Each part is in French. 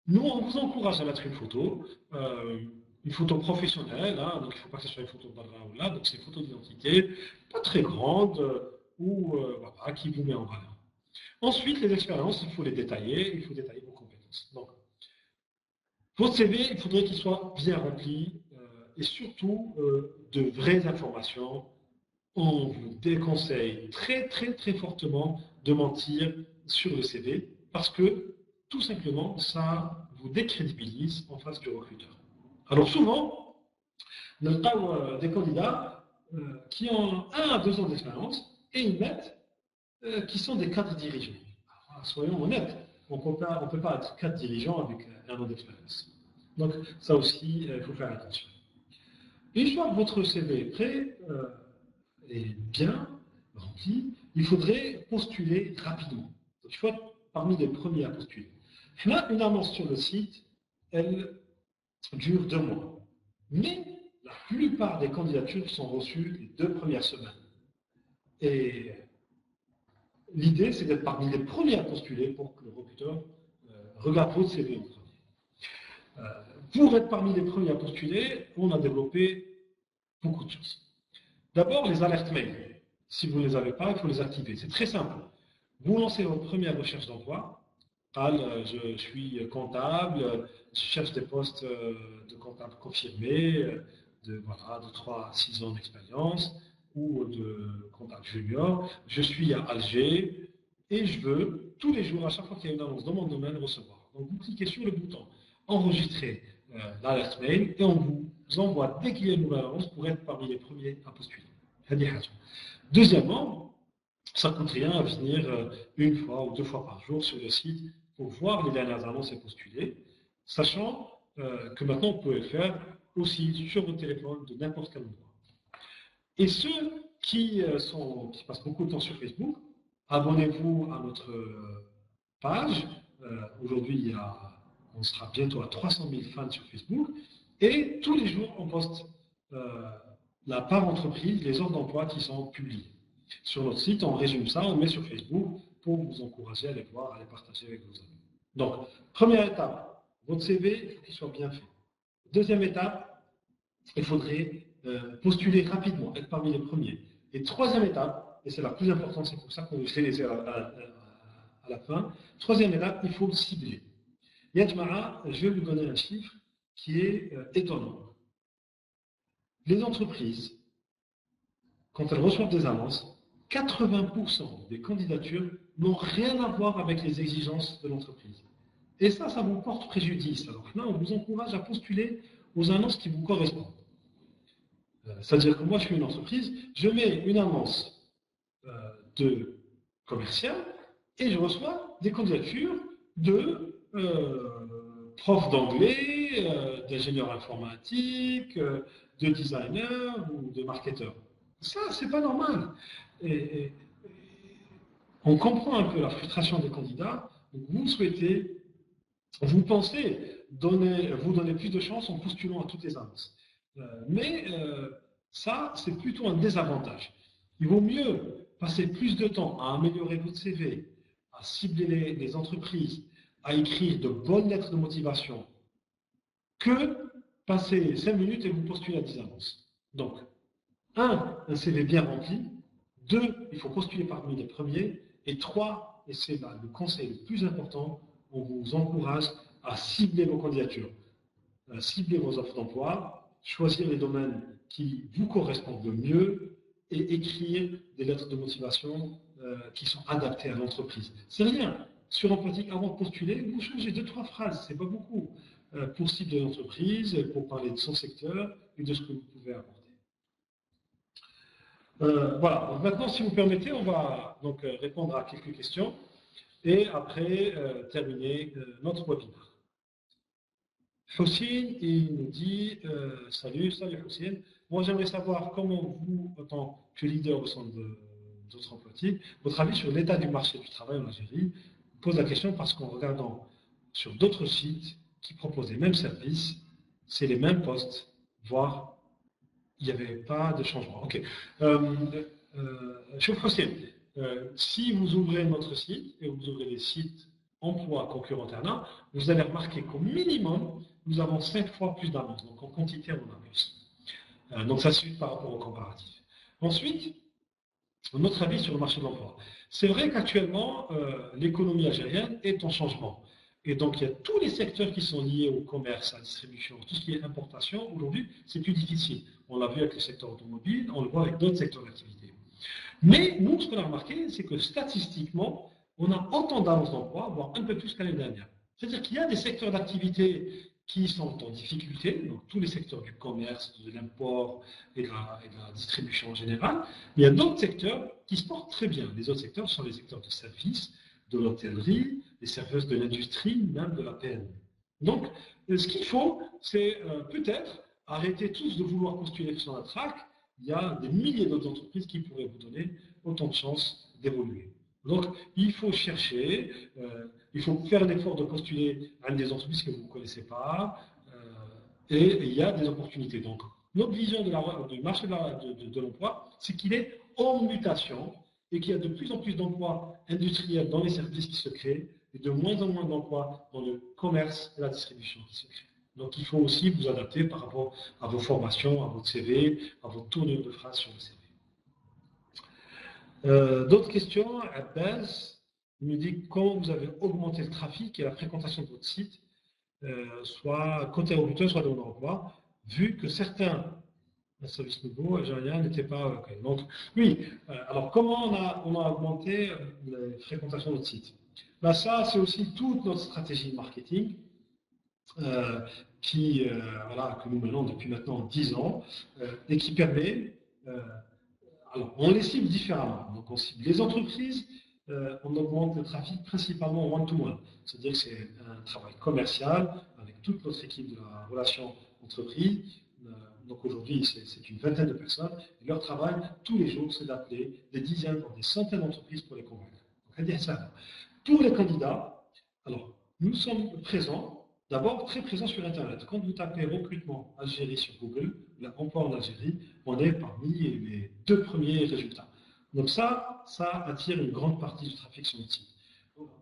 Nous, on vous encourage à mettre une photo professionnelle, hein, donc il ne faut pas que ce soit une photo de barra ou là, donc c'est une photo d'identité, pas très grande, ou voilà, qui vous met en valeur. Ensuite, les expériences, il faut les détailler, il faut détailler vos compétences. Donc, votre CV, il faudrait qu'il soit bien rempli et surtout de vraies informations. On vous déconseille très très très fortement de mentir sur le CV parce que tout simplement, ça vous décrédibilise en face du recruteur. Alors souvent, on a des candidats qui ont 1 à 2 ans d'expérience et ils mettent qui sont des cadres dirigeants. Alors, soyons honnêtes, on ne peut pas être cadre dirigeant avec 1 an d'expérience. Donc ça aussi, il faut faire attention. Une fois que votre CV est prêt et bien rempli, il faudrait postuler rapidement. Donc, il faut être parmi les premiers à postuler. Là, une annonce sur le site, elle dure 2 mois. Mais la plupart des candidatures sont reçues les 2 premières semaines. Et l'idée, c'est d'être parmi les premiers à postuler pour que le recruteur regarde votre CV en premier. Pour être parmi les premiers à postuler, on a développé beaucoup de choses. D'abord, les alertes mail. Si vous ne les avez pas, il faut les activer. C'est très simple. Vous lancez votre première recherche d'emploi. Je suis comptable, je cherche des postes de comptable confirmés, de 3 à 6 ans d'expérience, ou de comptable junior. Je suis à Alger et je veux, tous les jours, à chaque fois qu'il y a une annonce dans mon domaine, recevoir. Donc vous cliquez sur le bouton enregistrer l'alerte mail et on vous envoie dès qu'il y a une nouvelle annonce pour être parmi les premiers à postuler. Deuxièmement, ça ne coûte rien à venir 1 fois ou 2 fois par jour sur le site pour voir les dernières annonces et postuler, sachant que maintenant on peut le faire aussi sur votre téléphone de n'importe quel endroit. Et ceux qui passent beaucoup de temps sur Facebook, abonnez-vous à notre page. Aujourd'hui, on sera bientôt à 300 000 fans sur Facebook. Et tous les jours, on poste la part entreprise, les offres d'emploi qui sont publiées. Sur notre site, on résume ça, on met sur Facebook pour vous encourager à les voir, à les partager avec vos amis. Donc, première étape, votre CV, il faut qu'il soit bien fait. Deuxième étape, il faudrait postuler rapidement, être parmi les premiers. Et troisième étape, et c'est la plus importante, c'est pour ça qu'on vous fait laisser à la fin. Troisième étape, il faut cibler. Yajma'a, je vais vous donner un chiffre qui est étonnant. Les entreprises, quand elles reçoivent des annonces, 80% des candidatures n'ont rien à voir avec les exigences de l'entreprise. Et ça vous porte préjudice. Alors là, on vous encourage à postuler aux annonces qui vous correspondent. C'est-à-dire que moi, je suis une entreprise, je mets une annonce de commercial et je reçois des candidatures de profs d'anglais, d'ingénieurs informatiques, de designers ou de marketeurs. Ça, c'est pas normal. Et on comprend un peu la frustration des candidats. Donc vous pensez vous donner plus de chance en postulant à toutes les annonces. Mais ça, c'est plutôt un désavantage. Il vaut mieux passer plus de temps à améliorer votre CV, à cibler les entreprises, à écrire de bonnes lettres de motivation, que passer 5 minutes et vous postuler à 10 annonces. Donc, un CV bien rempli. 2, il faut postuler parmi les premiers. Et 3, et c'est là le conseil le plus important, on vous encourage à cibler vos candidatures, à cibler vos offres d'emploi, choisir les domaines qui vous correspondent le mieux et écrire des lettres de motivation qui sont adaptées à l'entreprise. C'est rien. Sur Emploitique, avant de postuler, vous changez 2-3 phrases, c'est pas beaucoup, pour cibler l'entreprise, pour parler de son secteur et de ce que vous pouvez apporter. Voilà, donc maintenant, si vous permettez, on va donc répondre à quelques questions et après terminer notre webinaire. Houssine, il nous dit salut Houssine. Moi, j'aimerais savoir comment vous, en tant que leader au sein d'autres employés, votre avis sur l'état du marché du travail en Algérie. Je pose la question parce qu'en regardant sur d'autres sites qui proposent les mêmes services, c'est les mêmes postes, voire il n'y avait pas de changement. Ok. Chef Hossein, si vous ouvrez notre site et vous ouvrez les sites emploi concurrent Internet, vous allez remarquer qu'au minimum, nous avons 5 fois plus d'annonces. Donc en quantité, on a plus. Donc ça suit par rapport au comparatif. Ensuite, notre avis sur le marché de l'emploi. C'est vrai qu'actuellement, l'économie algérienne est en changement. Et donc, il y a tous les secteurs qui sont liés au commerce, à la distribution, tout ce qui est importation. Aujourd'hui, c'est plus difficile. On l'a vu avec le secteur automobile, on le voit avec d'autres secteurs d'activité. Mais nous, ce qu'on a remarqué, c'est que statistiquement, on a autant d'annonces d'emploi, voire un peu plus qu'année dernière. C'est-à-dire qu'il y a des secteurs d'activité qui sont en difficulté, donc tous les secteurs du commerce, de l'import et de la distribution en général. Mais il y a d'autres secteurs qui se portent très bien. Les autres secteurs sont les secteurs de services, de l'hôtellerie, des services de l'industrie, même de la PME. Donc, ce qu'il faut, c'est peut-être arrêter tous de vouloir postuler sur la track. Il y a des milliers d'autres entreprises qui pourraient vous donner autant de chances d'évoluer. Donc, il faut chercher, il faut faire l'effort de postuler à des entreprises que vous ne connaissez pas, et il y a des opportunités. Donc, notre vision du marché de l'emploi, c'est qu'il est en mutation et qu'il y a de plus en plus d'emplois industriels dans les services qui se créent et de moins en moins d'emplois dans le commerce et la distribution qui se créent. Donc, il faut aussi vous adapter par rapport à vos formations, à votre CV, à votre tournure de phrase sur le CV. D'autres questions? Abbas me dit comment vous avez augmenté le trafic et la fréquentation de votre site, soit côté recruteur, soit dans l'emploi, vu que certains services nouveaux algériens n'étaient pas. Okay. Donc, oui, alors comment on a augmenté la fréquentation de notre site? Ben, ça, c'est aussi toute notre stratégie de marketing. Voilà, que nous menons depuis maintenant 10 ans et qui permet, alors on les cible différemment. Donc on cible les entreprises, on augmente le trafic principalement one-to-one. C'est-à-dire que c'est un travail commercial avec toute notre équipe de la relation entreprise. Donc aujourd'hui, c'est une vingtaine de personnes. Et leur travail, tous les jours, c'est d'appeler des dizaines, voire des centaines d'entreprises pour les convaincre. Donc, ça. Pour les candidats, alors nous sommes présents. D'abord, très présent sur Internet. Quand vous tapez recrutement Algérie sur Google, emploi en Algérie, on est parmi les 2 premiers résultats. Donc ça attire une grande partie du trafic sur notre site.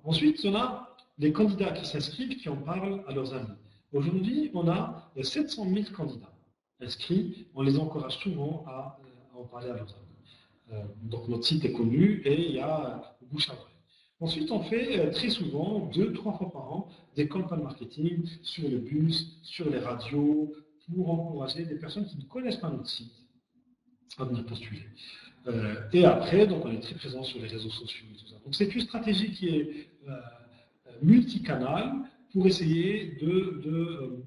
Ensuite, on a les candidats qui s'inscrivent, qui en parlent à leurs amis. Aujourd'hui, on a 700 000 candidats inscrits. On les encourage souvent à en parler à leurs amis. Donc notre site est connu et il y a bouche à oreille. Ensuite, on fait très souvent, 2-3 fois par an, des campagnes marketing sur le bus, sur les radios, pour encourager des personnes qui ne connaissent pas notre site à venir postuler. Et après, donc, on est très présent sur les réseaux sociaux et tout ça. Donc, c'est une stratégie qui est multicanale pour essayer de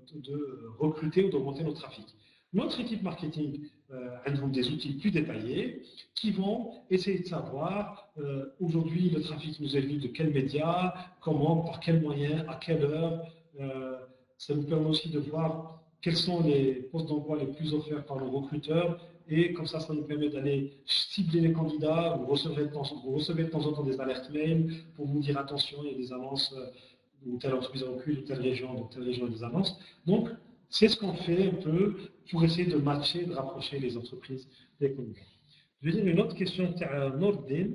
recruter ou d'augmenter notre trafic. Notre équipe marketing a des outils plus détaillés qui vont essayer de savoir aujourd'hui le trafic nous est venu de quels médias, comment, par quels moyens, à quelle heure. Ça nous permet aussi de voir quels sont les postes d'emploi les plus offerts par nos recruteurs et comme ça nous permet d'aller cibler les candidats. Vous recevez de temps en temps des alertes mail pour vous dire attention, il y a des annonces ou telle entreprise recrute, ou telle région, donc telle région a des annonces. Donc, c'est ce qu'on fait un peu pour essayer de matcher, de rapprocher les entreprises des candidats. Je vais dire une autre question, Nordin.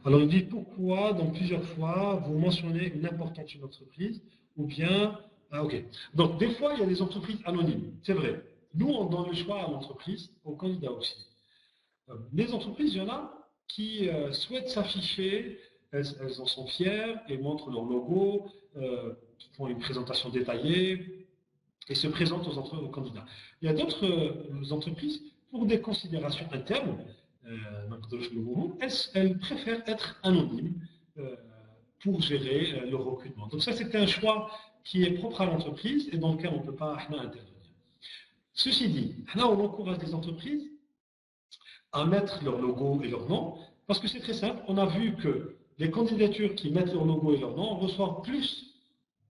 Alors, il dit pourquoi, dans plusieurs fois, vous mentionnez une importante une entreprise, ou bien. Ah, ok. Donc, des fois, il y a des entreprises anonymes. C'est vrai. Nous, on donne le choix à l'entreprise, aux candidats aussi. Les entreprises, il y en a qui souhaitent s'afficher. Elles en sont fières et montrent leur logo, font une présentation détaillée et se présentent aux candidats. Il y a d'autres entreprises, pour des considérations internes, elles préfèrent être anonymes pour gérer le recrutement. Donc ça, c'est un choix qui est propre à l'entreprise et dans lequel on ne peut pas intervenir. Ceci dit, là, on encourage les entreprises à mettre leur logo et leur nom, parce que c'est très simple. On a vu que les candidatures qui mettent leur logo et leur nom reçoivent plus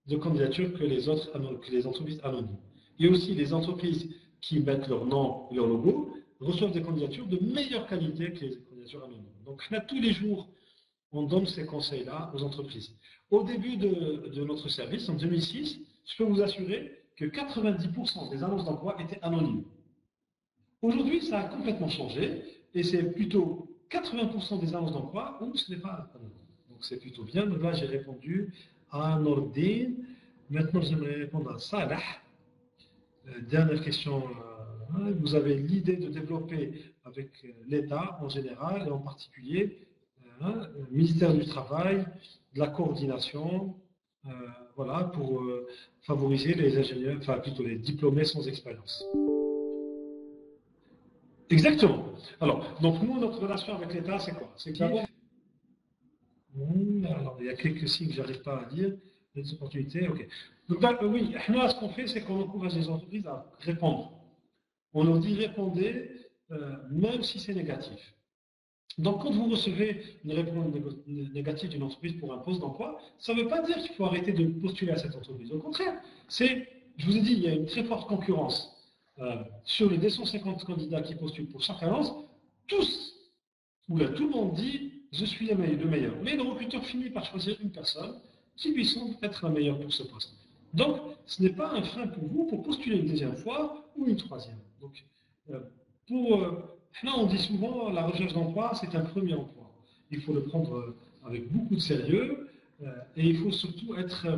de candidatures que les entreprises anonymes. Et aussi, les entreprises qui mettent leur nom et leur logo reçoivent des candidatures de meilleure qualité que les candidatures anonymes. Donc, là, tous les jours, on donne ces conseils-là aux entreprises. Au début de notre service, en 2006, je peux vous assurer que 90% des annonces d'emploi étaient anonymes. Aujourd'hui, ça a complètement changé et c'est plutôt 80% des annonces d'emploi où ce n'est pas anonyme. Donc c'est plutôt bien. Donc là, j'ai répondu à Nordine. Maintenant, j'aimerais répondre à Salah. Dernière question. Vous avez l'idée de développer avec l'État en général et en particulier le ministère du Travail, de la coordination, voilà, pour favoriser les ingénieurs, enfin plutôt les diplômés sans expérience. Exactement. Alors, donc nous, notre relation avec l'État, c'est quoi? C'est qu'il alors, il y a quelques signes que je n'arrive pas à lire. Des opportunités, ok. Donc, oui, nous, ce qu'on fait, c'est qu'on encourage les entreprises à répondre. On leur dit répondez, même si c'est négatif. Donc, quand vous recevez une réponse négative d'une entreprise pour un poste d'emploi, ça ne veut pas dire qu'il faut arrêter de postuler à cette entreprise. Au contraire, je vous ai dit, il y a une très forte concurrence. Sur les 250 candidats qui postulent pour chaque annonce, tous, ou là, tout le monde dit je suis le meilleur. Mais le recruteur finit par choisir une personne qui lui semble être la meilleure pour ce poste. Donc, ce n'est pas un frein pour vous pour postuler une deuxième fois ou une troisième. Donc, là, on dit souvent la recherche d'emploi, c'est un premier emploi. Il faut le prendre avec beaucoup de sérieux et il faut surtout être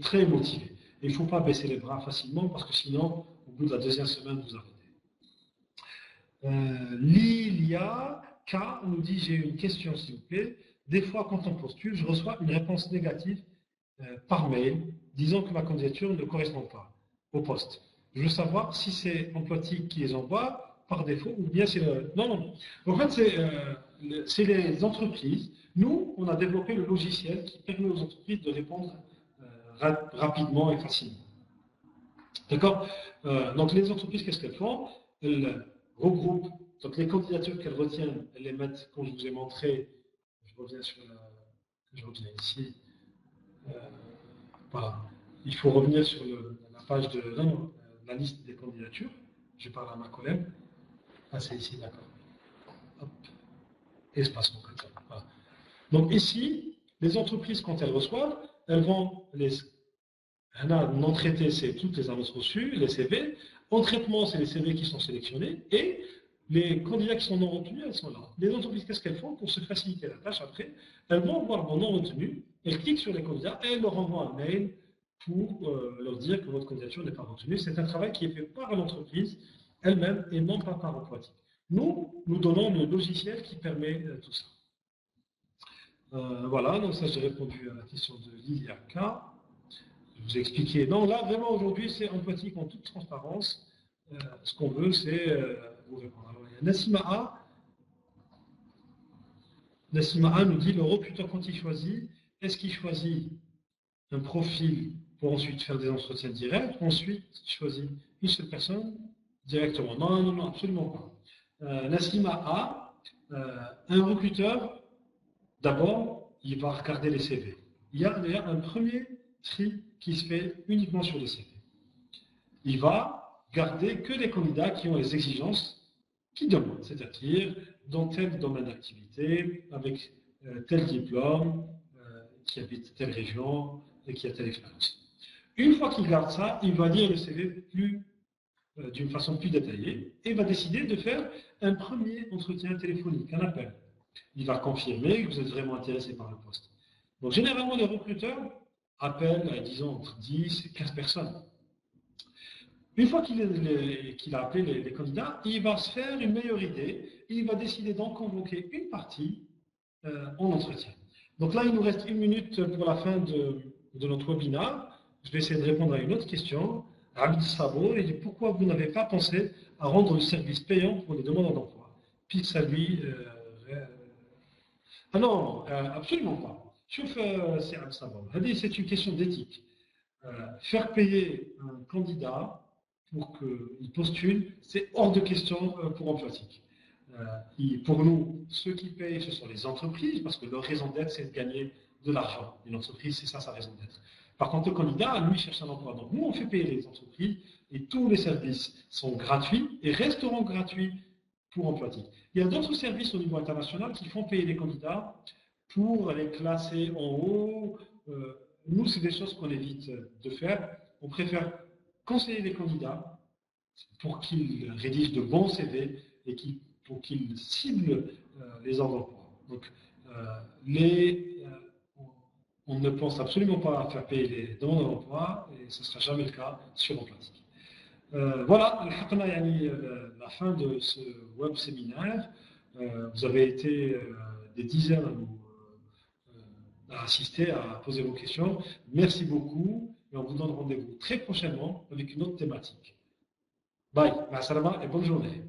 très motivé. Et il ne faut pas baisser les bras facilement parce que sinon, au bout de la deuxième semaine, vous arrêtez. Lilia K nous dit j'ai une question s'il vous plaît. Des fois, quand on postule, je reçois une réponse négative par mail disant que ma candidature ne correspond pas au poste. Je veux savoir si c'est Employtique qui les envoie par défaut ou bien c'est le... Non, non. En fait, c'est les entreprises. Nous, on a développé le logiciel qui permet aux entreprises de répondre rapidement et facilement. D'accord. Donc, les entreprises, qu'est-ce qu'elles font? Elles regroupent donc les candidatures qu'elles retiennent, elles les mettent, comme je vous ai montré. Je reviens ici. Voilà. Il faut revenir sur la page de la liste des candidatures. Je parle à ma collègue. Ah, c'est ici, d'accord. Hop. Espacement comme ça. Voilà. Donc ici, les entreprises, quand elles reçoivent, elles vont non traité, c'est toutes les annonces reçues, les CV. En traitement, c'est les CV qui sont sélectionnés. Et les candidats qui sont non retenus, elles sont là. Les entreprises, qu'est-ce qu'elles font pour se faciliter la tâche après? Elles vont voir vos non retenus, elles cliquent sur les candidats et elles leur envoient un mail pour leur dire que votre candidature n'est pas retenue. C'est un travail qui est fait par l'entreprise elle-même et non pas par Employtique. Nous donnons le logiciel qui permet tout ça. Voilà, donc ça j'ai répondu à la question de Lilia K. Je vous ai expliqué. Non, là vraiment aujourd'hui c'est Employtique en toute transparence. Ce qu'on veut c'est vous répondre. Alors il y a Nassima A. Nassima A nous dit le recruteur quand il choisit, est-ce qu'il choisit un profil pour ensuite faire des entretiens directs, ensuite il choisit une seule personne directement? Non, non, non, absolument pas. Nassima A, un recruteur, d'abord, il va regarder les CV. Il y a d'ailleurs un premier tri qui se fait uniquement sur les CV. Il va garder que les candidats qui ont les exigences qu'il demande, c'est-à-dire dans tel domaine d'activité, avec tel diplôme, qui habite telle région et qui a telle expérience. Une fois qu'il garde ça, il va lire le CV d'une façon plus détaillée et va décider de faire un premier entretien téléphonique, un appel. Il va confirmer que vous êtes vraiment intéressé par le poste. Donc, généralement, les recruteurs appellent, disons, entre 10 et 15 personnes. Une fois qu'il a appelé les candidats, il va se faire une meilleure idée et il va décider d'en convoquer une partie en entretien. Donc là, il nous reste 1 minute pour la fin de notre webinaire. Je vais essayer de répondre à une autre question. Abid Sabo, il dit pourquoi vous n'avez pas pensé à rendre le service payant pour les demandeurs d'emploi? Puis ça lui... Ah non, absolument pas. C'est une question d'éthique. Faire payer un candidat pour qu'il postule, c'est hors de question pour Employtique. Pour nous, ceux qui payent, ce sont les entreprises, parce que leur raison d'être, c'est de gagner de l'argent. Une entreprise, c'est ça sa raison d'être. Par contre, le candidat, lui, cherche un emploi. Donc nous, on fait payer les entreprises et tous les services sont gratuits et resteront gratuits pour Employtique. Il y a d'autres services au niveau international qui font payer les candidats pour les classer en haut. Nous, c'est des choses qu'on évite de faire. On préfère conseiller les candidats pour qu'ils rédigent de bons CV et pour qu'ils ciblent les ordres d'emploi. Donc, on ne pense absolument pas à faire payer les demandes d'emploi et ce ne sera jamais le cas sur Emplatix. Voilà, la fin de ce web séminaire. Vous avez été des dizaines à assister, à poser vos questions. Merci beaucoup et on vous donne rendez-vous très prochainement avec une autre thématique. Bye, ma salama et bonne journée.